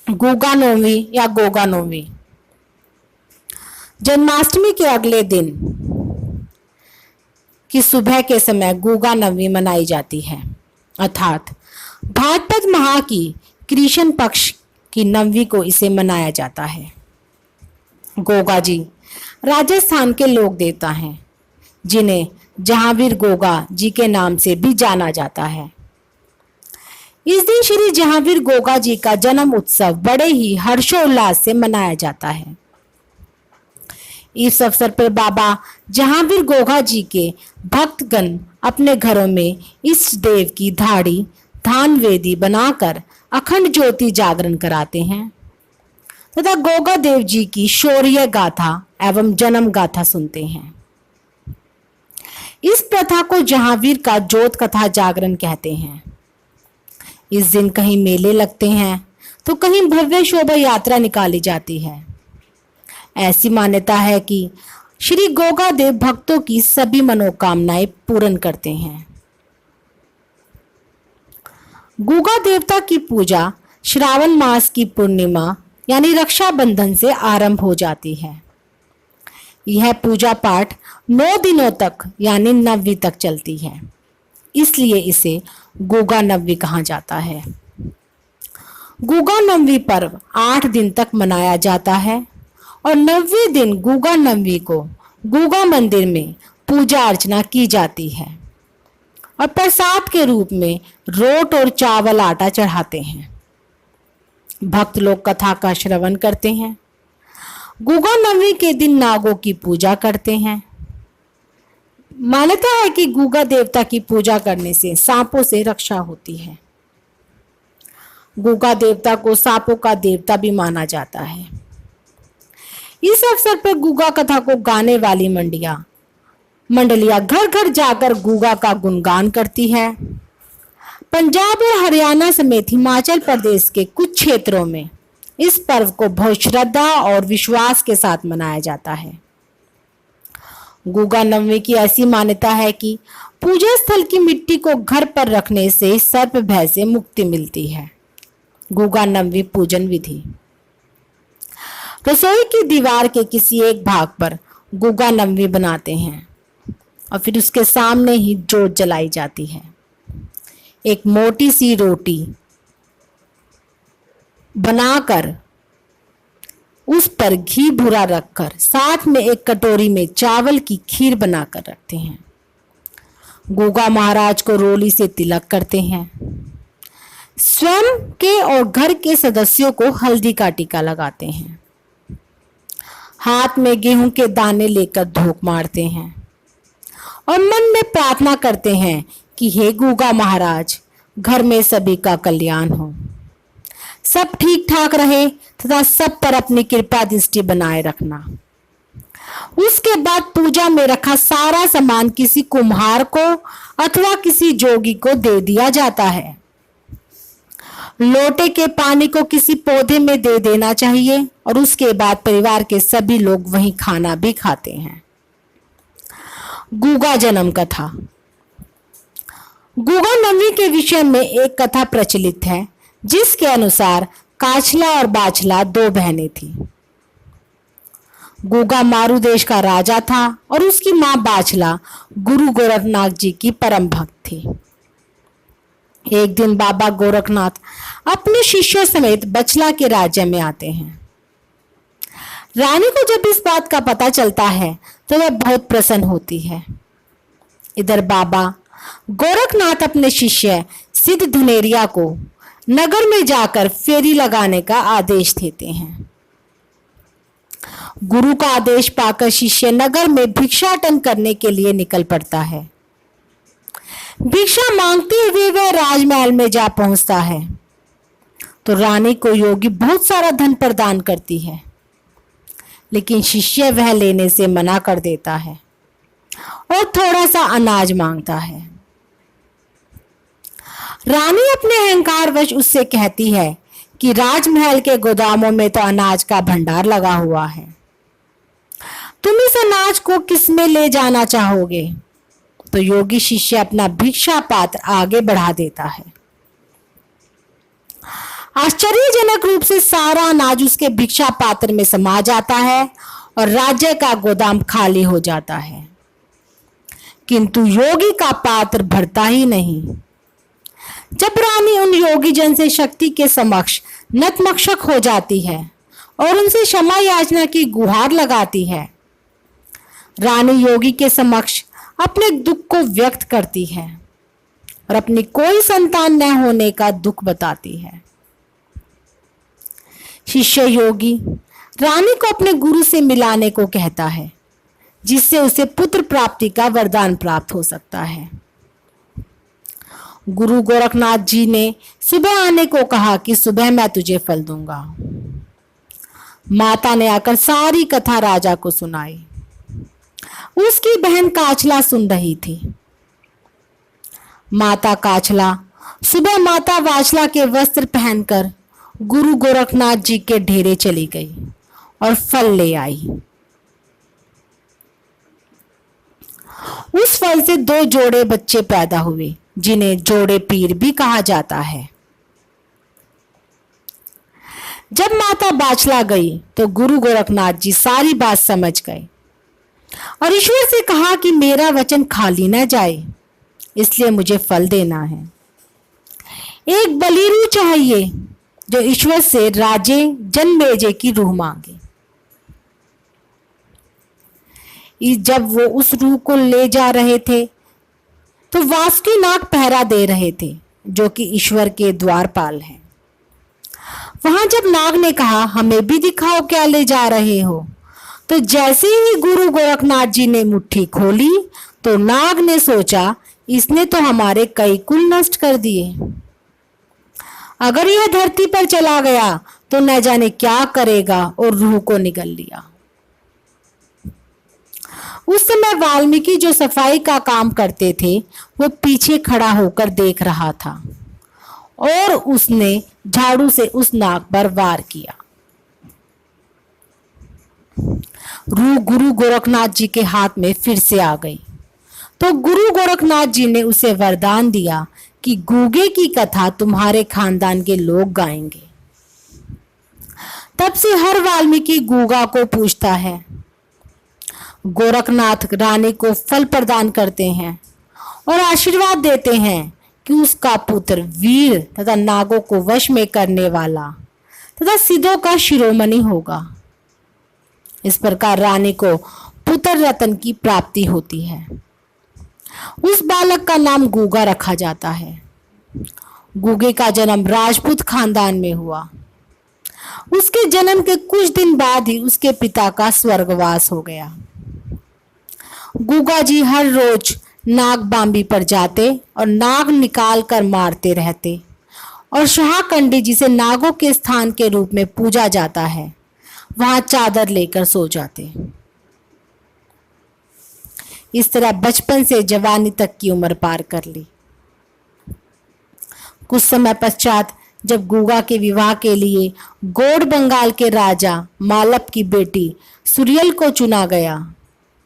गुगा नवमी या गोगा नवमी। जन्माष्टमी के अगले दिन की सुबह के समय गुगा नवमी मनाई जाती है, अर्थात भाद्रपद माह की कृष्ण पक्ष की नवमी को इसे मनाया जाता है। गोगा जी राजस्थान के लोक देवता हैं, जिन्हें जहांवीर गोगा जी के नाम से भी जाना जाता है। इस दिन श्री जहांवीर गोगा जी का जन्म उत्सव बड़े ही हर्षोल्लास से मनाया जाता है। इस अवसर पर बाबा जहांवीर गोगा जी के भक्तगण अपने घरों में इष्ट देव की धाड़ी धान वेदी बनाकर अखंड ज्योति जागरण कराते हैं तथा गोगा देव जी की शौर्य गाथा एवं जन्म गाथा सुनते हैं। इस प्रथा को जहांवीर का जोत कथा जागरण कहते हैं। इस दिन कहीं मेले लगते हैं तो कहीं भव्य शोभा यात्रा निकाली जाती है। ऐसी मान्यता है कि श्री गोगा देव भक्तों की सभी मनोकामनाएं पूर्ण करते हैं। गोगा देवता की पूजा श्रावण मास की पूर्णिमा यानी रक्षाबंधन से आरंभ हो जाती है। यह पूजा पाठ 9 दिनों तक यानी नवमी तक चलती है, इसलिए इसे गोगा नवमी कहा जाता है। गोगा नवमी पर्व 8 दिन तक मनाया जाता है और 9वें दिन गोगा नवमी को गोगा मंदिर में पूजा अर्चना की जाती है और प्रसाद के रूप में रोट और चावल आटा चढ़ाते हैं। भक्त लोग कथा का श्रवण करते हैं। गोगा नवमी के दिन नागों की पूजा करते हैं। मान्यता है कि गोगा देवता की पूजा करने से सांपों से रक्षा होती है। गोगा देवता को सांपों का देवता भी माना जाता है। इस अवसर पर गोगा कथा को गाने वाली मंडलियां घर घर जाकर गोगा का गुणगान करती है। पंजाब और हरियाणा समेत हिमाचल प्रदेश के कुछ क्षेत्रों में इस पर्व को बहुत श्रद्धा और विश्वास के साथ मनाया जाता है। गोगा नवमी की ऐसी मान्यता है कि पूजा स्थल की मिट्टी को घर पर रखने से सर्प भय से मुक्ति मिलती है। गोगा नवमी पूजन विधि। रसोई की दीवार के किसी एक भाग पर गोगा नवमी बनाते हैं और फिर उसके सामने ही जोत जलाई जाती है। एक मोटी सी रोटी बनाकर उस पर घी भूरा रखकर साथ में एक कटोरी में चावल की खीर बनाकर रखते हैं। गोगा महाराज को रोली से तिलक करते हैं। स्वयं के और घर के सदस्यों को हल्दी का टीका लगाते हैं। हाथ में गेहूं के दाने लेकर धूप मारते हैं और मन में प्रार्थना करते हैं कि हे गोगा महाराज, घर में सभी का कल्याण हो, सब ठीक ठाक रहे तथा सब पर अपनी कृपा दृष्टि बनाए रखना। उसके बाद पूजा में रखा सारा सामान किसी कुम्हार को अथवा किसी जोगी को दे दिया जाता है। लोटे के पानी को किसी पौधे में दे देना चाहिए और उसके बाद परिवार के सभी लोग वहीं खाना भी खाते हैं। गोगा जन्म कथा। गोगा नवमी के विषय में एक कथा प्रचलित है, जिसके अनुसार काचला और बाचला 2 बहनें थीं। गोगा मारू देश का राजा था और उसकी मां बाचला गुरु गोरखनाथ जी की परम भक्त थी। एक दिन बाबा गोरखनाथ अपने शिष्यों समेत बचला के राज्य में आते हैं। रानी को जब इस बात का पता चलता है तो वह बहुत प्रसन्न होती है। इधर बाबा गोरखनाथ अपने शिष्य सिद्ध धनेरिया को नगर में जाकर फेरी लगाने का आदेश देते हैं। गुरु का आदेश पाकर शिष्य नगर में भिक्षाटन करने के लिए निकल पड़ता है। भिक्षा मांगते हुए वह राजमहल में जा पहुंचता है तो रानी को योगी बहुत सारा धन प्रदान करती है, लेकिन शिष्य वह लेने से मना कर देता है और थोड़ा सा अनाज मांगता है। रानी अपने अहंकारवश उससे कहती है कि राजमहल के गोदामों में तो अनाज का भंडार लगा हुआ है, तुम इस अनाज को किस में ले जाना चाहोगे? तो योगी शिष्य अपना भिक्षा पात्र आगे बढ़ा देता है। आश्चर्यजनक रूप से सारा अनाज उसके भिक्षा पात्र में समा जाता है और राज्य का गोदाम खाली हो जाता है, किंतु योगी का पात्र भरता ही नहीं। जब रानी उन योगी जन से शक्ति के समक्ष नतमस्तक हो जाती है और उनसे क्षमा याचना की गुहार लगाती है, रानी योगी के समक्ष अपने दुख को व्यक्त करती है और अपनी कोई संतान न होने का दुख बताती है। शिष्य योगी रानी को अपने गुरु से मिलाने को कहता है, जिससे उसे पुत्र प्राप्ति का वरदान प्राप्त हो सकता है। गुरु गोरखनाथ जी ने सुबह आने को कहा कि सुबह मैं तुझे फल दूंगा। माता ने आकर सारी कथा राजा को सुनाई। उसकी बहन काचला सुन रही थी। माता काचला सुबह माता वाचला के वस्त्र पहनकर गुरु गोरखनाथ जी के डेरे चली गई और फल ले आई। उस फल से 2 जोड़े बच्चे पैदा हुए, जिन्हें जोड़े पीर भी कहा जाता है। जब माता बाचला गई तो गुरु गोरखनाथ जी सारी बात समझ गए और ईश्वर से कहा कि मेरा वचन खाली न जाए, इसलिए मुझे फल देना है। एक बलिरू चाहिए जो ईश्वर से राजे जनमेजय की रूह मांगे। जब वो उस रूह को ले जा रहे थे तो वासुकीनाग पहरा दे रहे थे, जो कि ईश्वर के द्वारपाल हैं। वहां जब नाग ने कहा हमें भी दिखाओ क्या ले जा रहे हो, तो जैसे ही गुरु गोरखनाथ जी ने मुट्ठी खोली तो नाग ने सोचा इसने तो हमारे कई कुल नष्ट कर दिए। अगर यह धरती पर चला गया तो न जाने क्या करेगा, और रूह को निगल लिया। उस समय वाल्मीकि जो सफाई का काम करते थे वो पीछे खड़ा होकर देख रहा था और उसने झाड़ू से उस नाग पर वार किया। रूह गुरु गोरखनाथ जी के हाथ में फिर से आ गई तो गुरु गोरखनाथ जी ने उसे वरदान दिया कि गूगे की कथा तुम्हारे खानदान के लोग गाएंगे। तब से हर वाल्मीकि गूगा को पूछता है। गोरखनाथ रानी को फल प्रदान करते हैं और आशीर्वाद देते हैं कि उसका पुत्र वीर तथा नागों को वश में करने वाला तथा सिद्धों का शिरोमणि होगा। इस प्रकार रानी को पुत्र रत्न की प्राप्ति होती है। उस बालक का नाम गूगा रखा जाता है। गूगे का जन्म राजपूत खानदान में हुआ। उसके जन्म के कुछ दिन बाद ही उसके पिता का स्वर्गवास हो गया। गूगा जी हर रोज नाग बांबी पर जाते और नाग निकाल कर मारते रहते और शाहकंडी जिसे नागों के स्थान के रूप में पूजा जाता है वहां चादर लेकर सो जाते। इस तरह बचपन से जवानी तक की उम्र पार कर ली। कुछ समय पश्चात जब गूगा के विवाह के लिए गोड़ बंगाल के राजा मालप की बेटी सुरियल को चुना गया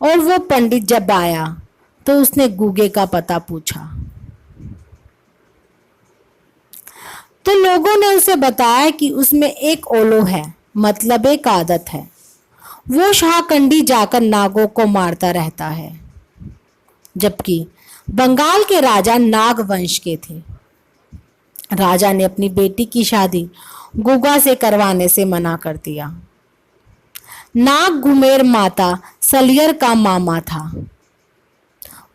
और वो पंडित जब आया तो उसने गूगे का पता पूछा तो लोगों ने उसे बताया कि उसमें एक ओलो है, मतलब एक आदत है। वो शाहकंडी जाकर नागों को मारता रहता है। जबकि बंगाल के राजा नाग वंश के थे। राजा ने अपनी बेटी की शादी गूगा से करवाने से मना कर दिया। नाग घुमेर माता सलियर का मामा था।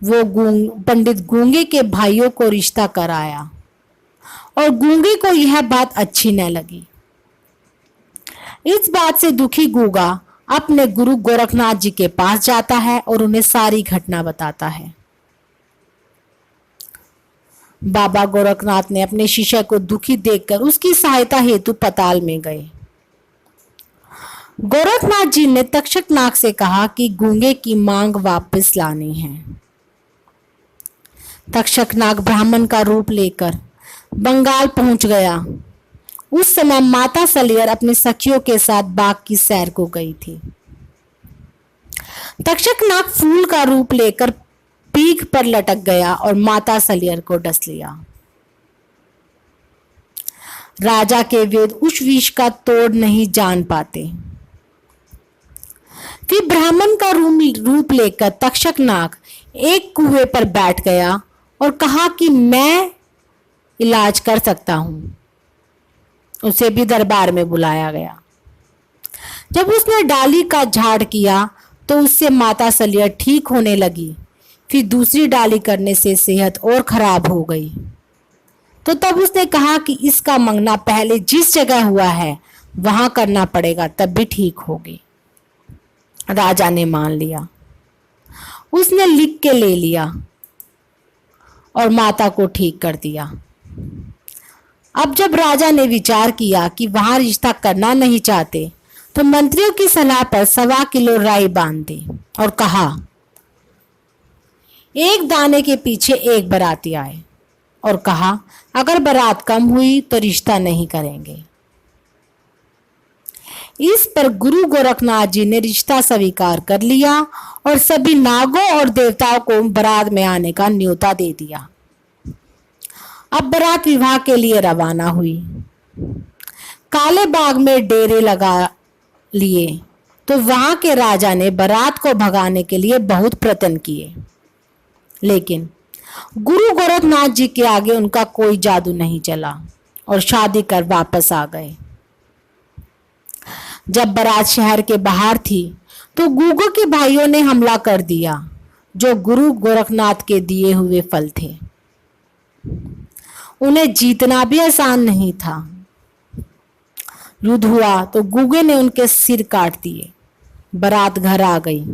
वो पंडित गूंगे के भाइयों को रिश्ता कराया और गूंगे को यह बात अच्छी न लगी। इस बात से दुखी गूगा अपने गुरु गोरखनाथ जी के पास जाता है और उन्हें सारी घटना बताता है। बाबा गोरखनाथ ने अपने शिष्य को दुखी देखकर उसकी सहायता हेतु पताल में गए। गोरखनाथ जी ने तक्षक नाग से कहा कि गूंगे की मांग वापस लानी है। तक्षक नाग ब्राह्मण का रूप लेकर बंगाल पहुंच गया। उस समय माता सलियर अपनी सखियों के साथ बाग की सैर को गई थी। तक्षक नाग फूल का रूप लेकर पीठ पर लटक गया और माता सलियर को डस लिया। राजा के वेद उस विष का तोड़ नहीं जान पाते। फिर ब्राह्मण का रूप लेकर तक्षक नाग एक कुएं पर बैठ गया और कहा कि मैं इलाज कर सकता हूं। उसे भी दरबार में बुलाया गया। जब उसने डाली का झाड़ किया तो उससे माता सलिया ठीक होने लगी। फिर दूसरी डाली करने से सेहत और खराब हो गई। तो तब उसने कहा कि इसका मंगना पहले जिस जगह हुआ है वहां करना पड़ेगा, तब भी ठीक होगी। राजा ने मान लिया। उसने लिख के ले लिया और माता को ठीक कर दिया। अब जब राजा ने विचार किया कि वहां रिश्ता करना नहीं चाहते, तो मंत्रियों की सलाह पर 1.25 किलो राई बांध दी और कहा, एक दाने के पीछे एक बाराती आए, और कहा अगर बारात कम हुई तो रिश्ता नहीं करेंगे। इस पर गुरु गोरखनाथ जी ने रिश्ता स्वीकार कर लिया और सभी नागों और देवताओं को बारात में आने का न्योता दे दिया। अब बारात विवाह के लिए रवाना हुई। काले बाग में डेरे लगा लिए तो वहां के राजा ने बारात को भगाने के लिए बहुत प्रयत्न किए, लेकिन गुरु गोरखनाथ जी के आगे उनका कोई जादू नहीं चला और शादी कर वापस आ गए। जब बारात शहर के बाहर थी तो गुगो के भाइयों ने हमला कर दिया, जो गुरु गोरखनाथ के दिए हुए फल थे। उन्हें जीतना भी आसान नहीं था। युद्ध हुआ तो गुगे ने उनके सिर काट दिए। बारात घर आ गई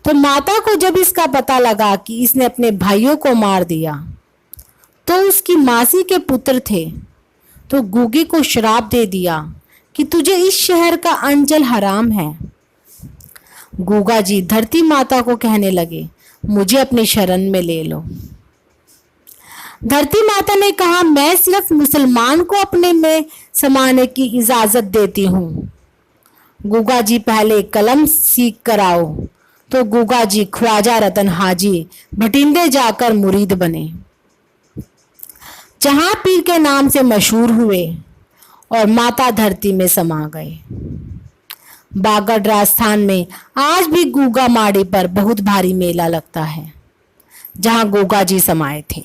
तो माता को जब इसका पता लगा कि इसने अपने भाइयों को मार दिया, तो उसकी मासी के पुत्र थे, तो गुगे को श्राप दे दिया कि तुझे इस शहर का अंजल हराम है। गुगा जी धरती माता को कहने लगे, मुझे अपनी शरण में ले लो। धरती माता ने कहा, मैं सिर्फ मुसलमान को अपने में समाने की इजाजत देती हूँ। गुगा जी पहले कलम सीख कर आओ। तो गुगा जी ख्वाजा रतन हाजी भटिंडे जाकर मुरीद बने, जहां पीर के नाम से मशहूर हुए और माता धरती में समा गए। बागड़ राजस्थान में आज भी गुगा माड़ी पर बहुत भारी मेला लगता है, जहां गुगा जी समाये थे।